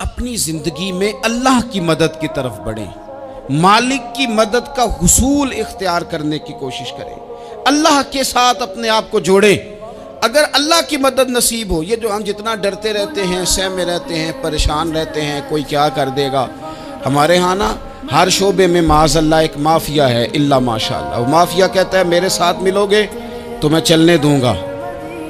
اپنی زندگی میں اللہ کی مدد کی طرف بڑھیں، مالک کی مدد کا حصول اختیار کرنے کی کوشش کریں، اللہ کے ساتھ اپنے آپ کو جوڑیں۔ اگر اللہ کی مدد نصیب ہو، یہ جو ہم جتنا ڈرتے رہتے ہیں، سہمے رہتے ہیں، پریشان رہتے ہیں کوئی کیا کر دے گا، ہمارے ہاں نا ہر شعبے میں معاذ اللہ ایک مافیا ہے، الا ماشاءاللہ۔ وہ مافیا کہتا ہے میرے ساتھ ملو گے تو میں چلنے دوں گا،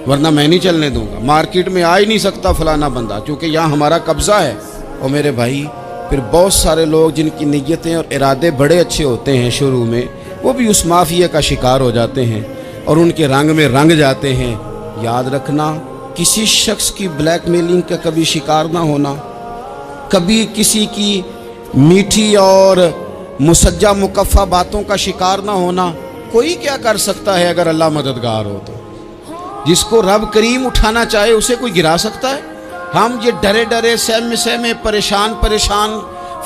ورنہ میں نہیں چلنے دوں گا، مارکیٹ میں آ ہی نہیں سکتا فلانا بندہ، کیونکہ یہاں ہمارا قبضہ ہے۔ اور میرے بھائی پھر بہت سارے لوگ جن کی نیتیں اور ارادے بڑے اچھے ہوتے ہیں شروع میں، وہ بھی اس مافیا کا شکار ہو جاتے ہیں اور ان کے رنگ میں رنگ جاتے ہیں۔ یاد رکھنا، کسی شخص کی بلیک میلنگ کا کبھی شکار نہ ہونا، کبھی کسی کی میٹھی اور مسجع مکفہ باتوں کا شکار نہ ہونا۔ کوئی کیا کر سکتا ہے اگر اللہ مددگار ہو تو؟ جس کو رب کریم اٹھانا چاہے اسے کوئی گرا سکتا ہے؟ ہم یہ ڈرے ڈرے سہمے پریشان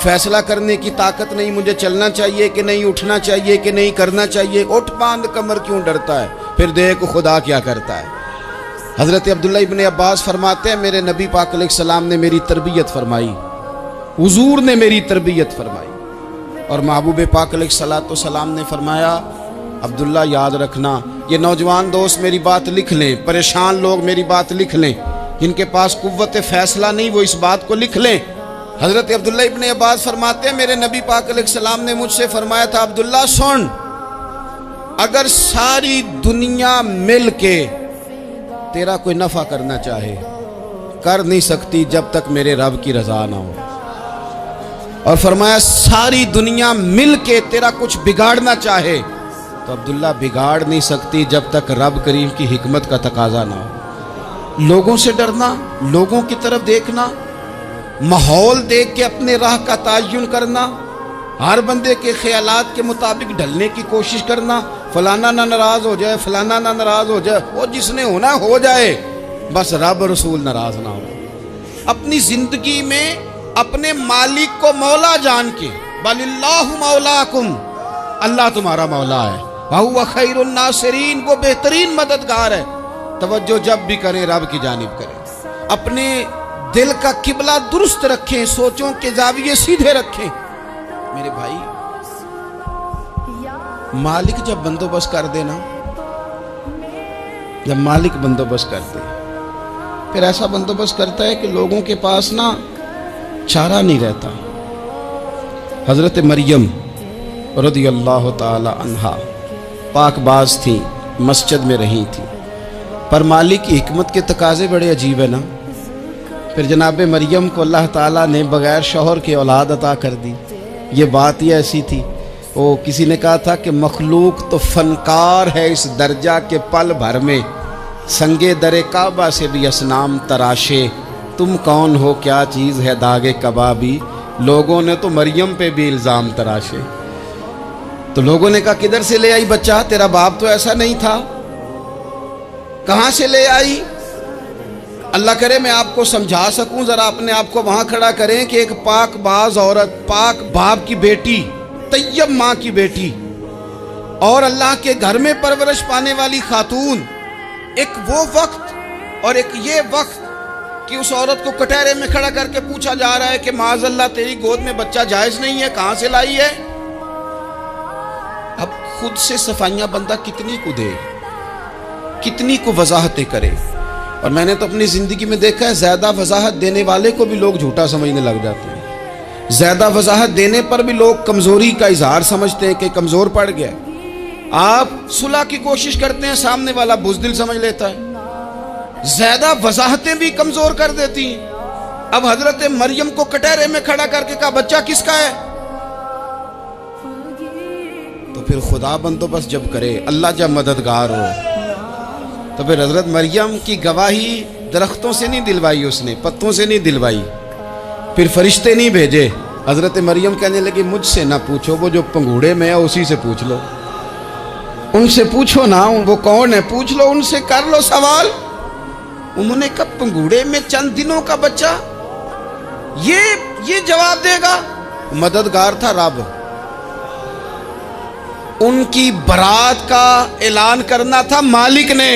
فیصلہ کرنے کی طاقت نہیں، مجھے چلنا چاہیے کہ نہیں، اٹھنا چاہیے کہ نہیں، کرنا چاہیے، اٹھ باندھ کمر کیوں ڈرتا ہے؟ پھر دیکھ خدا کیا کرتا ہے۔ حضرت عبداللہ ابن عباس فرماتے ہیں میرے نبی پاک علیہ السلام نے میری تربیت فرمائی، حضور نے میری تربیت فرمائی، اور محبوب پاک علیہ السلام نے فرمایا عبداللہ یاد رکھنا، یہ نوجوان دوست میری بات لکھ لیں، پریشان لوگ میری بات لکھ لیں، جن کے پاس قوت فیصلہ نہیں وہ اس بات کو لکھ لیں۔ حضرت عبداللہ ابن عباس فرماتے ہیں میرے نبی پاک علیہ السلام نے مجھ سے فرمایا تھا عبداللہ سن، اگر ساری دنیا مل کے تیرا کوئی نفع کرنا چاہے کر نہیں سکتی جب تک میرے رب کی رضا نہ ہو، اور فرمایا ساری دنیا مل کے تیرا کچھ بگاڑنا چاہے تو عبداللہ بگاڑ نہیں سکتی جب تک رب کریم کی حکمت کا تقاضا نہ ہو۔ لوگوں سے ڈرنا، لوگوں کی طرف دیکھنا، ماحول دیکھ کے اپنے راہ کا تعین کرنا، ہر بندے کے خیالات کے مطابق ڈھلنے کی کوشش کرنا، فلانا نہ ناراض ہو جائے، فلانا نہ ناراض ہو جائے، وہ جس نے ہونا ہو جائے، بس رب رسول ناراض نہ ہو۔ اپنی زندگی میں اپنے مالک کو مولا جان کے، بل اللہ مولاکم، اللہ تمہارا مولا ہے، وَهُوَ خَيْرُ النَّاصِرِينَ، وہ بہترین مددگار ہے۔ توجہ جب بھی کریں رب کی جانب کریں، اپنے دل کا قبلہ درست رکھیں، سوچوں کے زاویے سیدھے رکھیں۔ میرے بھائی مالک جب بندوبست کر دے نا، جب مالک بندوبست کر دے پھر ایسا بندوبست کرتا ہے کہ لوگوں کے پاس نا چارہ نہیں رہتا۔ حضرت مریم رضی اللہ تعالی عنہا پاک باز تھیں، مسجد میں رہی تھیں، پر مالک کی حکمت کے تقاضے بڑے عجیب ہیں نا۔ پھر جناب مریم کو اللہ تعالیٰ نے بغیر شوہر کے اولاد عطا کر دی۔ یہ بات ہی ایسی تھی، وہ کسی نے کہا تھا کہ مخلوق تو فنکار ہے اس درجہ کے پل بھر میں سنگے در کعبہ سے بھی اصنام تراشے، تم کون ہو کیا چیز ہے داغ کبابی، لوگوں نے تو مریم پہ بھی الزام تراشے۔ تو لوگوں نے کہا کدھر سے لے آئی بچہ، تیرا باپ تو ایسا نہیں تھا، کہاں سے لے آئی؟ اللہ کرے میں آپ کو سمجھا سکوں، ذرا اپنے آپ کو وہاں کھڑا کریں کہ ایک پاک باز عورت، پاک باپ کی بیٹی، طیب ماں کی بیٹی، اور اللہ کے گھر میں پرورش پانے والی خاتون، ایک وہ وقت اور ایک یہ وقت کہ اس عورت کو کٹہرے میں کھڑا کر کے پوچھا جا رہا ہے کہ معاذ اللہ تیری گود میں بچہ جائز نہیں ہے، کہاں سے لائی ہے؟ اب خود سے صفائیاں بندہ کتنی کو دے، کتنی کو وضاحتیں کرے۔ اور میں نے تو اپنی زندگی میں دیکھا ہے زیادہ وضاحت دینے والے کو بھی لوگ جھوٹا سمجھنے لگ جاتے ہیں، زیادہ وضاحت دینے پر بھی لوگ کمزوری کا اظہار سمجھتے ہیں کہ کمزور پڑ گیا۔ آپ صلح کی کوشش کرتے ہیں، سامنے والا بزدل سمجھ لیتا ہے، زیادہ وضاحتیں بھی کمزور کر دیتی ہیں۔ اب حضرت مریم کو کٹہرے میں کھڑا کر کے کہا بچہ کس کا ہے؟ تو پھر خدا بندوبست جب کرے، اللہ جب مددگار ہو، تو پھر حضرت مریم کی گواہی درختوں سے نہیں دلوائی، اس نے پتوں سے نہیں دلوائی، پھر فرشتے نہیں بھیجے۔ حضرت مریم کہنے لگی مجھ سے نہ پوچھو، وہ جو پنگوڑے میں ہے اسی سے پوچھ لو، ان سے پوچھو نا، وہ کون ہے پوچھ لو، ان سے کر لو سوال۔ انہوں نے کہا پنگوڑے میں چند دنوں کا بچہ، یہ جواب دے گا؟ مددگار تھا رب، ان کی برات کا اعلان کرنا تھا مالک نے،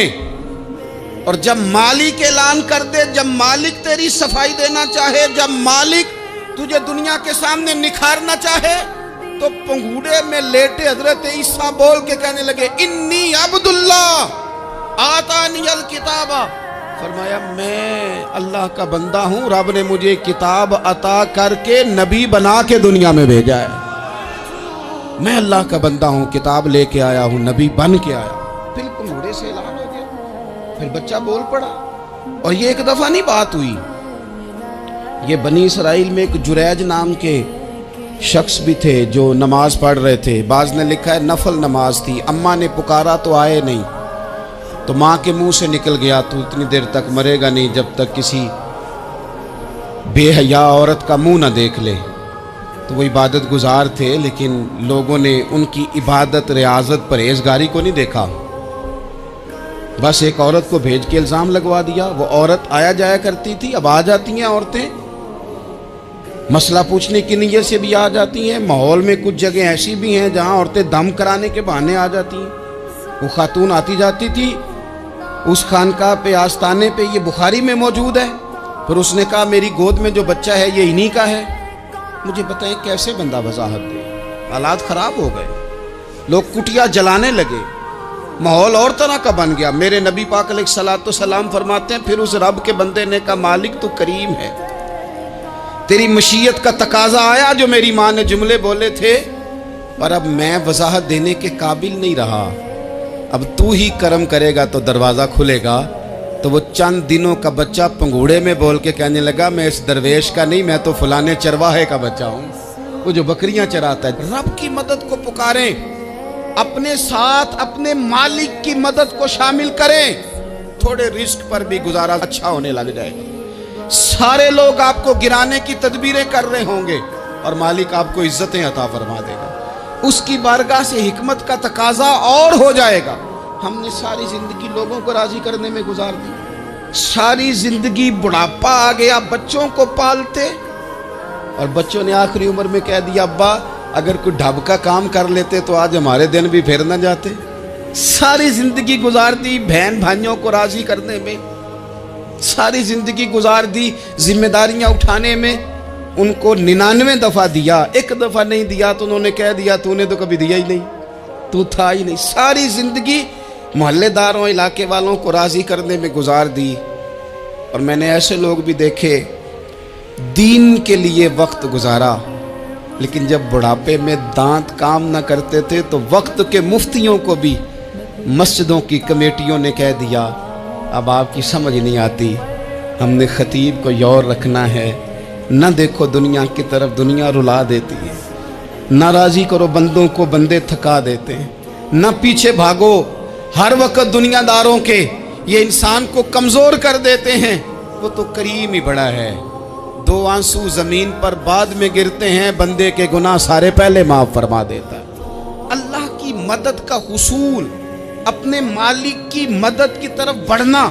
اور جب مالک اعلان کر دے، جب مالک تیری صفائی دینا چاہے، جب مالک تجھے دنیا کے سامنے نکھارنا چاہے، تو پنگوڑے میں لیٹے حضرت عیسیٰ بول کے کہنے لگے انی عبداللہ آتانی الکتاب، فرمایا میں اللہ کا بندہ ہوں، رب نے مجھے کتاب عطا کر کے نبی بنا کے دنیا میں بھیجا ہے، میں اللہ کا بندہ ہوں، کتاب لے کے آیا ہوں، نبی بن کے آیا ہوں۔ پھر پنگوڑے سے اعلان ہو گیا، پھر بچہ بول پڑا۔ اور یہ ایک دفعہ نہیں بات ہوئی، یہ بنی اسرائیل میں ایک جریج نام کے شخص بھی تھے جو نماز پڑھ رہے تھے، بعض نے لکھا ہے نفل نماز تھی، اماں نے پکارا تو آئے نہیں، تو ماں کے منہ سے نکل گیا تو اتنی دیر تک مرے گا نہیں جب تک کسی بے حیا عورت کا منہ نہ دیکھ لے۔ تو وہ عبادت گزار تھے، لیکن لوگوں نے ان کی عبادت، ریاضت، پرہیزگاری کو نہیں دیکھا، بس ایک عورت کو بھیج کے الزام لگوا دیا۔ وہ عورت آیا جایا کرتی تھی، اب آ جاتی ہیں عورتیں، مسئلہ پوچھنے کی نیت سے بھی آ جاتی ہیں۔ ماحول میں کچھ جگہ ایسی بھی ہیں جہاں عورتیں دم کرانے کے بہانے آ جاتی ہیں۔ وہ خاتون آتی جاتی تھی اس خانقاہ پہ، آستانے پہ، یہ بخاری میں موجود ہے، پھر اس نے کہا میری گود میں جو بچہ ہے یہ انہی کا ہے۔ مجھے بتائیں کیسے بندہ وضاحت دے؟ حالات خراب ہو گئے، لوگ کٹیا جلانے لگے، ماحول اور طرح کا بن گیا۔ میرے نبی پاک علیہ الصلوۃ والسلام فرماتے ہیں پھر اس رب کے بندے نے کہا مالک تو کریم ہے، تیری مشیت کا تقاضا آیا جو میری ماں نے جملے بولے تھے، پر اب میں وضاحت دینے کے قابل نہیں رہا، اب تو ہی کرم کرے گا تو دروازہ کھلے گا۔ تو وہ چند دنوں کا بچہ پنگوڑے میں بول کے کہنے لگا میں اس درویش کا نہیں، میں تو فلانے چرواہے کا بچہ ہوں، وہ جو بکریاں چراتا ہے۔ رب کی مدد کو پکاریں، اپنے ساتھ اپنے مالک کی مدد کو شامل کریں، تھوڑے رزق پر بھی گزارا اچھا ہونے لگ جائے گا۔ سارے لوگ آپ کو گرانے کی تدبیریں کر رہے ہوں گے اور مالک آپ کو عزتیں عطا فرما دے گا، اس کی بارگاہ سے حکمت کا تقاضا اور ہو جائے گا۔ ہم نے ساری زندگی لوگوں کو راضی کرنے میں گزار دی، ساری زندگی بڑھاپا آ گیا بچوں کو پالتے، اور بچوں نے آخری عمر میں کہہ دیا ابا اگر کوئی ڈھب کا کام کر لیتے تو آج ہمارے دن بھی پھر نہ جاتے۔ ساری زندگی گزار دی بہن بھائیوں کو راضی کرنے میں، ساری زندگی گزار دی ذمہ داریاں اٹھانے میں، ان کو 99 دفعہ دیا، ایک دفعہ نہیں دیا تو انہوں نے کہہ دیا تو نے تو کبھی دیا ہی نہیں، تو تھا ہی نہیں۔ ساری زندگی محلے داروں، علاقے والوں کو راضی کرنے میں گزار دی۔ اور میں نے ایسے لوگ بھی دیکھے دین کے لیے وقت گزارا، لیکن جب بڑھاپے میں دانت کام نہ کرتے تھے تو وقت کے مفتیوں کو بھی مسجدوں کی کمیٹیوں نے کہہ دیا اب آپ کی سمجھ نہیں آتی، ہم نے خطیب کو یور رکھنا ہے، نہ دیکھو دنیا کی طرف، دنیا رلا دیتی ہے، نہ راضی کرو بندوں کو، بندے تھکا دیتے ہیں، نہ پیچھے بھاگو ہر وقت دنیا داروں کے، یہ انسان کو کمزور کر دیتے ہیں۔ وہ تو کریم ہی بڑا ہے، 2 آنسو زمین پر بعد میں گرتے ہیں، بندے کے گناہ سارے پہلے معاف فرما دیتا ہے۔ اللہ کی مدد کا حصول، اپنے مالک کی مدد کی طرف بڑھنا،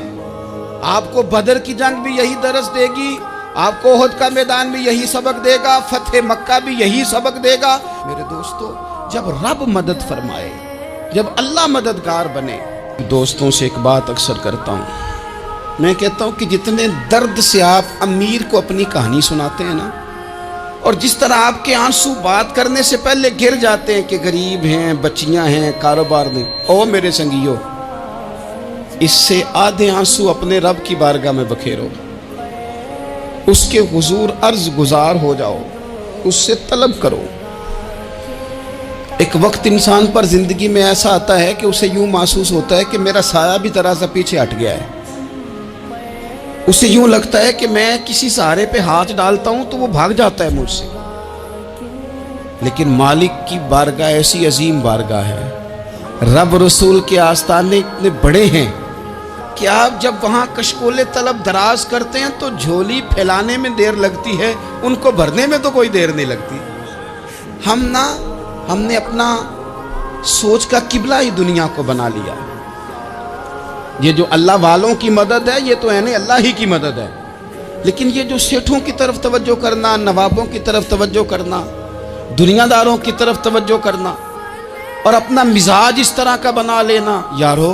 آپ کو بدر کی جنگ بھی یہی درس دے گی، آپ کو احد کا میدان بھی یہی سبق دے گا، فتح مکہ بھی یہی سبق دے گا۔ میرے دوستو جب رب مدد فرمائے، جب اللہ مددگار بنے، دوستوں سے ایک بات اکثر کرتا ہوں، میں کہتا ہوں کہ جتنے درد سے آپ امیر کو اپنی کہانی سناتے ہیں نا، اور جس طرح آپ کے آنسو بات کرنے سے پہلے گر جاتے ہیں کہ غریب ہیں، بچیاں ہیں، کاروبار نہیں، او میرے سنگیو، اس سے آدھے آنسو اپنے رب کی بارگاہ میں بکھیرو، اس کے حضور عرض گزار ہو جاؤ، اس سے طلب کرو۔ ایک وقت انسان پر زندگی میں ایسا آتا ہے کہ اسے یوں محسوس ہوتا ہے کہ میرا سایہ بھی ذرا سا پیچھے ہٹ گیا ہے، اسے یوں لگتا ہے کہ میں کسی سہارے پہ ہاتھ ڈالتا ہوں تو وہ بھاگ جاتا ہے مجھ سے، لیکن مالک کی بارگاہ ایسی عظیم بارگاہ ہے، رب رسول کے آستانے اتنے بڑے ہیں کہ آپ جب وہاں کشکول طلب دراز کرتے ہیں تو جھولی پھیلانے میں دیر لگتی ہے، ان کو بھرنے میں تو کوئی دیر نہیں لگتی۔ ہم نے اپنا سوچ کا قبلہ ہی دنیا کو بنا لیا۔ یہ جو اللہ والوں کی مدد ہے یہ تو ہے اللہ ہی کی مدد ہے، لیکن یہ جو سیٹھوں کی طرف توجہ کرنا، نوابوں کی طرف توجہ کرنا، دنیا داروں کی طرف توجہ کرنا، اور اپنا مزاج اس طرح کا بنا لینا، یارو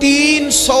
300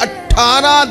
18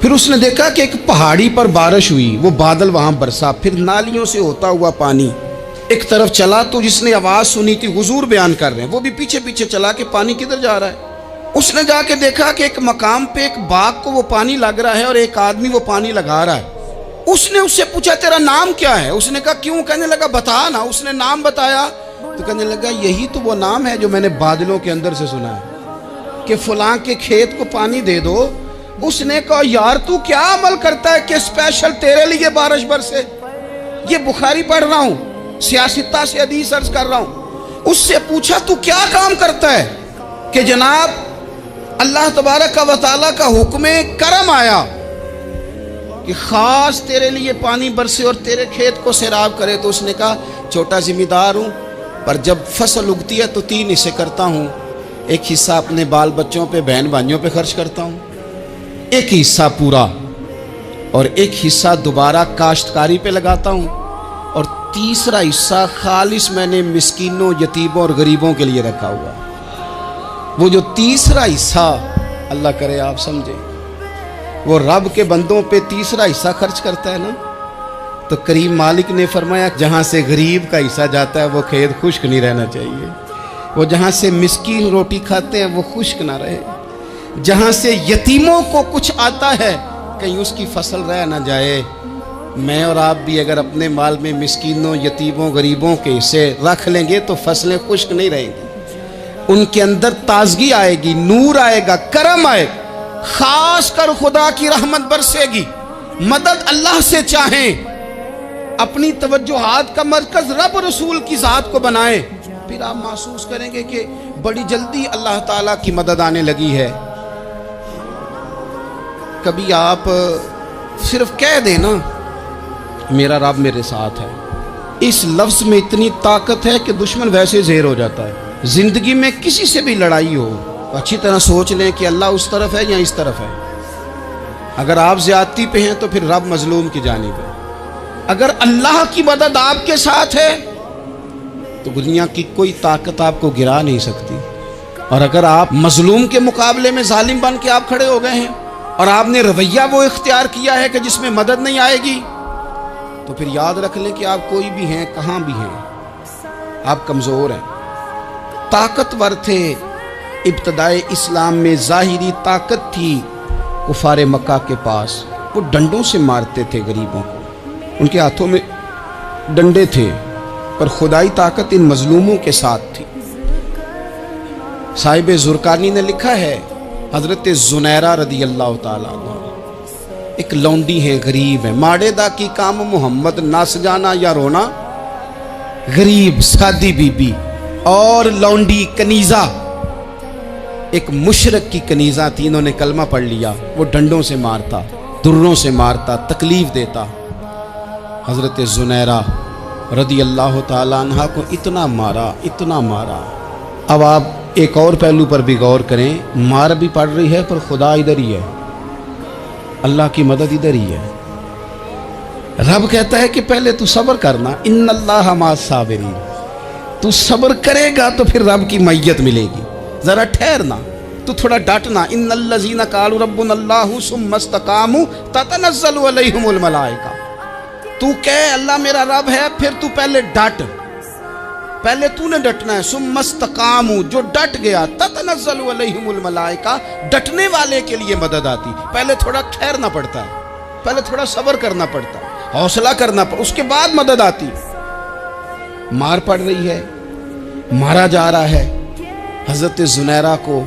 پھر اس نے دیکھا کہ ایک پہاڑی پر بارش ہوئی، وہ بادل وہاں برسا، پھر نالیوں سے ہوتا ہوا پانی ایک طرف چلا۔ تو جس نے آواز سنی تھی، حضور بیان کر رہے ہیں، وہ بھی پیچھے پیچھے چلا کہ پانی کدھر جا رہا ہے۔ اس نے جا کے دیکھا کہ ایک مقام پہ ایک باغ کو وہ پانی لگ رہا ہے اور ایک آدمی وہ پانی لگا رہا ہے۔ اس نے اس سے پوچھا تیرا نام کیا ہے؟ اس نے کہا کیوں؟ کہنے لگا بتا نا۔ اس نے نام بتایا تو کہنے لگا یہی تو وہ نام ہے جو میں نے بادلوں کے اندر سے سنا ہے کہ فلاں کے کھیت کو پانی دے دو۔ اس نے کہا یار تو کیا عمل کرتا ہے کہ اسپیشل تیرے لیے بارش برسے؟ یہ بخاری پڑھ رہا ہوں، سیاستہ سے حدیث عرض کر رہا ہوں۔ اس سے پوچھا تو کیا کام کرتا ہے کہ جناب اللہ تبارک و تعالیٰ کا حکم کرم آیا کہ خاص تیرے لیے پانی برسے اور تیرے کھیت کو سیراب کرے؟ تو اس نے کہا چھوٹا ذمہ دار ہوں، پر جب فصل اگتی ہے تو 3 حصے کرتا ہوں۔ ایک حصہ اپنے بال بچوں پہ، بہن بھائیوں پہ خرچ کرتا ہوں، ایک حصہ پورا، اور ایک حصہ دوبارہ کاشتکاری پہ لگاتا ہوں، اور تیسرا حصہ خالص میں نے مسکینوں، یتیموں اور غریبوں کے لیے رکھا ہوا۔ وہ جو تیسرا حصہ، اللہ کرے آپ سمجھیں، وہ رب کے بندوں پہ تیسرا حصہ خرچ کرتا ہے نا، تو کریم مالک نے فرمایا جہاں سے غریب کا حصہ جاتا ہے وہ کھیت خشک نہیں رہنا چاہیے، وہ جہاں سے مسکین روٹی کھاتے ہیں وہ خشک نہ رہے، جہاں سے یتیموں کو کچھ آتا ہے کہیں اس کی فصل رہ نہ جائے۔ میں اور آپ بھی اگر اپنے مال میں مسکینوں، یتیموں، غریبوں کے حصے رکھ لیں گے تو فصلیں خشک نہیں رہیں گی، ان کے اندر تازگی آئے گی، نور آئے گا، کرم آئے گا، خاص کر خدا کی رحمت برسے گی۔ مدد اللہ سے چاہیں، اپنی توجہات کا مرکز رب رسول کی ذات کو بنائیں، پھر آپ محسوس کریں گے کہ بڑی جلدی اللہ تعالیٰ کی مدد آنے لگی ہے۔ کبھی آپ صرف کہہ دیں نا میرا رب میرے ساتھ ہے، اس لفظ میں اتنی طاقت ہے کہ دشمن ویسے زہر ہو جاتا ہے۔ زندگی میں کسی سے بھی لڑائی ہو، اچھی طرح سوچ لیں کہ اللہ اس طرف ہے یا اس طرف ہے۔ اگر آپ زیادتی پہ ہیں تو پھر رب مظلوم کی جانب ہے۔ اگر اللہ کی مدد آپ کے ساتھ ہے تو دنیا کی کوئی طاقت آپ کو گرا نہیں سکتی، اور اگر آپ مظلوم کے مقابلے میں ظالم بن کے آپ کھڑے ہو گئے ہیں اور آپ نے رویہ وہ اختیار کیا ہے کہ جس میں مدد نہیں آئے گی، تو پھر یاد رکھ لیں کہ آپ کوئی بھی ہیں، کہاں بھی ہیں، آپ کمزور ہیں۔ طاقتور تھے ابتدائے اسلام میں، ظاہری طاقت تھی کفار مکہ کے پاس، وہ ڈنڈوں سے مارتے تھے غریبوں کو، ان کے ہاتھوں میں ڈنڈے تھے، پر خدائی طاقت ان مظلوموں کے ساتھ تھی۔ صاحب زرقانی نے لکھا ہے، حضرت زنیرہ رضی اللہ تعالیٰ عنہ ایک لونڈی ہے، غریب ہے، ماڑے دا کی کام محمد نس جانا یا رونا، غریب سادی بی بی اور لونڈی کنیزہ، ایک مشرک کی کنیزہ تھی، انہوں نے کلمہ پڑھ لیا، وہ ڈنڈوں سے مارتا، دروں سے مارتا، تکلیف دیتا۔ حضرت زنیرہ رضی اللہ تعالیٰ عنہ کو اتنا مارا، اتنا مارا۔ اب آپ ایک اور پہلو پر بھی غور کریں، مار بھی پڑ رہی ہے پر خدا ادھر ہی ہے، اللہ کی مدد ادھر ہی ہے۔ رب کہتا ہے کہ پہلے تو صبر کرنا، ان اللہ مع الصابرین، تو صبر کرے گا تو پھر رب کی معیت ملے گی، ذرا ٹھہرنا، تو تھوڑا ڈٹنا۔ ان الذین قالوا ربنا اللہ ثم استقاموا تتنزل علیہم الملائکہ، تو کہے اللہ میرا رب ہے، پھر تو پہلے ڈٹ، پہلے تو نے ڈٹنا ہے۔ ثم استقاموا، جو ڈٹ گیا، تتنزل علیہم الملائکہ، ڈٹنے والے کے لیے مدد آتی، پہلے تھوڑا ٹھہرنا پڑتا ہے، پہلے تھوڑا صبر کرنا پڑتا ہے، حوصلہ کرنا پڑتا، اس کے بعد مدد آتی۔ مار پڑ رہی ہے، مارا جا رہا ہے حضرت زنیرہ کو،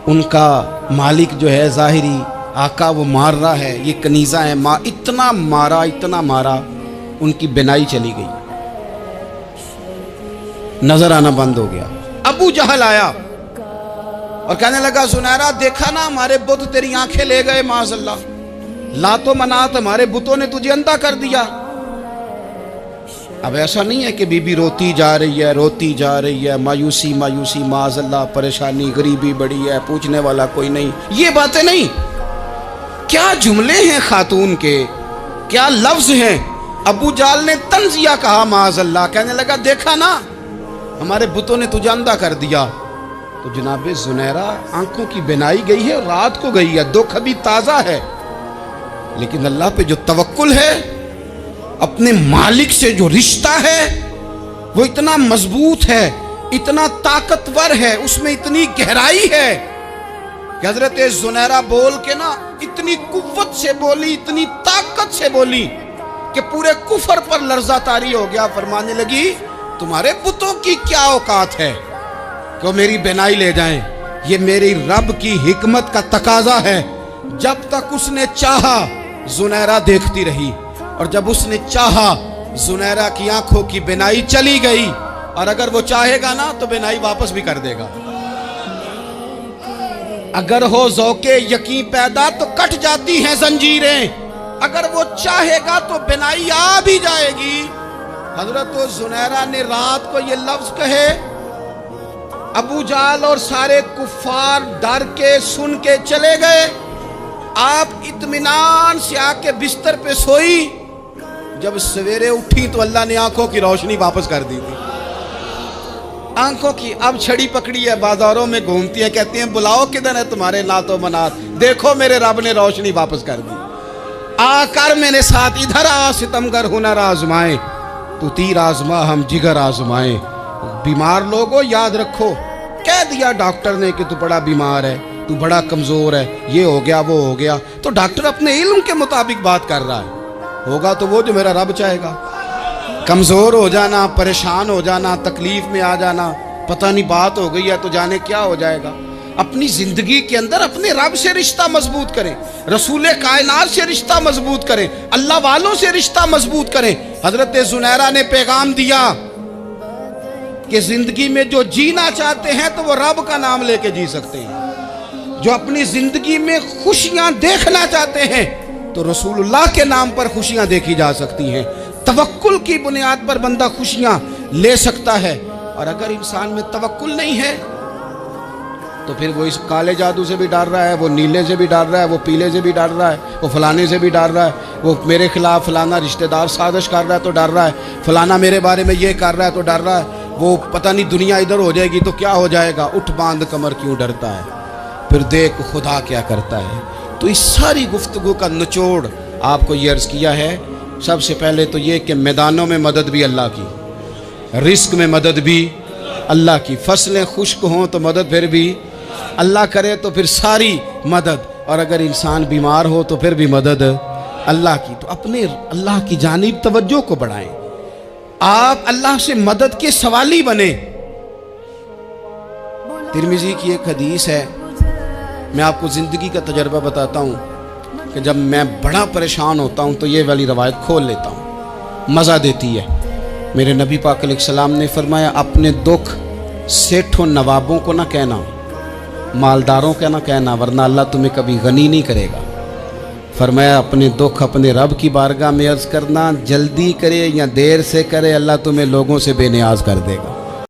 ان کا مالک جو ہے ظاہری آقا وہ مار رہا ہے، یہ کنیزہ ہے، اتنا مارا اتنا مارا، ان کی بینائی چلی گئی، نظر آنا بند ہو گیا۔ ابو جہل آیا اور کہنے لگا زنیرہ دیکھا نا ہمارے بت تیری آنکھیں لے گئے، معاذ اللہ، لات و منات ہمارے بتوں نے تجھے اندھا کر دیا۔ اب ایسا نہیں ہے کہ بی بی روتی جا رہی ہے، روتی جا رہی ہے، مایوسی مایوسی، معاذ اللہ، پریشانی، غریبی بڑی ہے، پوچھنے والا کوئی نہیں، یہ باتیں نہیں۔ کیا جملے ہیں خاتون کے، کیا لفظ ہیں۔ ابو جال نے تنزیہ کہا، معاذ اللہ، کہنے لگا دیکھا نا ہمارے بتوں نے تجھے اندھا کر دیا۔ تو جناب زنیرہ آنکھوں کی بینائی گئی ہے، رات کو گئی ہے، دکھ ابھی تازہ ہے، لیکن اللہ پہ جو توکل ہے، اپنے مالک سے جو رشتہ ہے وہ اتنا مضبوط ہے، اتنا طاقتور ہے، اس میں اتنی گہرائی ہے کہ حضرت زنیرہ بول کے نا اتنی قوت سے بولی، اتنی طاقت سے بولی کہ پورے کفر پر لرزہ طاری ہو گیا۔ فرمانے لگی تمہارے بتوں کی کیا اوقات ہے کہ وہ میری بینائی لے جائیں، یہ میری رب کی حکمت کا تقاضا ہے۔ جب تک اس نے چاہا زنیرہ دیکھتی رہی، اور جب اس نے چاہا زنیرہ کی آنکھوں کی بینائی چلی گئی، اور اگر وہ چاہے گا نا تو بینائی واپس بھی کر دے گا۔ اگر ہو ذوق یقین پیدا تو کٹ جاتی ہیں زنجیریں، اگر وہ چاہے گا تو بینائی آ بھی جائے گی۔ حضرت زنیرہ نے رات کو یہ لفظ کہے، ابو جہل اور سارے کفار ڈر کے سن کے چلے گئے، آپ اطمینان سے آ کے بستر پہ سوئی۔ جب سویرے اٹھی تو اللہ نے آنکھوں کی روشنی واپس کر دی تھی۔ آنکھوں کی اب چھڑی پکڑی ہے، بازاروں میں گھومتی ہے، کہتی ہیں بلاؤ کدھر ہے تمہارے نعت و منات، دیکھو میرے رب نے روشنی واپس کر دی۔ آ کر میرے ساتھ ادھر آ ستمگر ہنر آزمائے، تو تیر آزما ہم جگر آزمائے۔ بیمار لوگوں یاد رکھو، کہہ دیا ڈاکٹر نے کہ تو بڑا بیمار ہے، تو بڑا کمزور ہے، یہ ہو گیا وہ ہو گیا، تو ڈاکٹر اپنے علم کے مطابق بات کر رہا ہے، ہوگا تو وہ جو میرا رب چاہے گا۔ کمزور ہو جانا، پریشان ہو جانا، تکلیف میں آ جانا، پتہ نہیں بات ہو گئی ہے تو جانے کیا ہو جائے گا۔ اپنی زندگی کے اندر اپنے رب سے رشتہ مضبوط کریں، رسول کائنات سے رشتہ مضبوط کریں، اللہ والوں سے رشتہ مضبوط کریں۔ حضرت زنیرہ نے پیغام دیا کہ زندگی میں جو جینا چاہتے ہیں تو وہ رب کا نام لے کے جی سکتے ہیں، جو اپنی زندگی میں خوشیاں دیکھنا چاہتے ہیں تو رسول اللہ کے نام پر خوشیاں دیکھی جا سکتی ہیں۔ توکل کی بنیاد پر بندہ خوشیاں لے سکتا ہے، اور اگر انسان میں توکل نہیں ہے تو پھر وہ اس کالے جادو سے بھی ڈر رہا ہے، وہ نیلے سے بھی ڈر رہا ہے، وہ پیلے سے بھی ڈر رہا ہے، وہ فلانے سے بھی ڈر رہا ہے، وہ میرے خلاف فلانا رشتہ دار سازش کر رہا ہے تو ڈر رہا ہے، فلانا میرے بارے میں یہ کر رہا ہے تو ڈر رہا ہے، وہ پتہ نہیں دنیا ادھر ہو جائے گی تو کیا ہو جائے گا، اٹھ باندھ کمر کیوں ڈرتا ہے، پھر دیکھ خدا کیا کرتا ہے۔ تو اس ساری گفتگو کا نچوڑ آپ کو یہ عرض کیا ہے، سب سے پہلے تو یہ کہ میدانوں میں مدد بھی اللہ کی، رزق میں مدد بھی اللہ کی، فصلیں خشک ہوں تو مدد پھر بھی اللہ کرے، تو پھر ساری مدد، اور اگر انسان بیمار ہو تو پھر بھی مدد اللہ کی۔ تو اپنے اللہ کی جانب توجہ کو بڑھائیں، آپ اللہ سے مدد کے سوالی بنیں۔ ترمذی کی ایک حدیث ہے، میں آپ کو زندگی کا تجربہ بتاتا ہوں کہ جب میں بڑا پریشان ہوتا ہوں تو یہ والی روایت کھول لیتا ہوں، مزہ دیتی ہے۔ میرے نبی پاک علیہ السلام نے فرمایا اپنے دکھ سیٹھوں نوابوں کو نہ کہنا، مالداروں کا نہ کہنا، ورنہ اللہ تمہیں کبھی غنی نہیں کرے گا۔ فرمایا اپنے دکھ اپنے رب کی بارگاہ میں عرض کرنا، جلدی کرے یا دیر سے کرے اللہ تمہیں لوگوں سے بے نیاز کر دے گا۔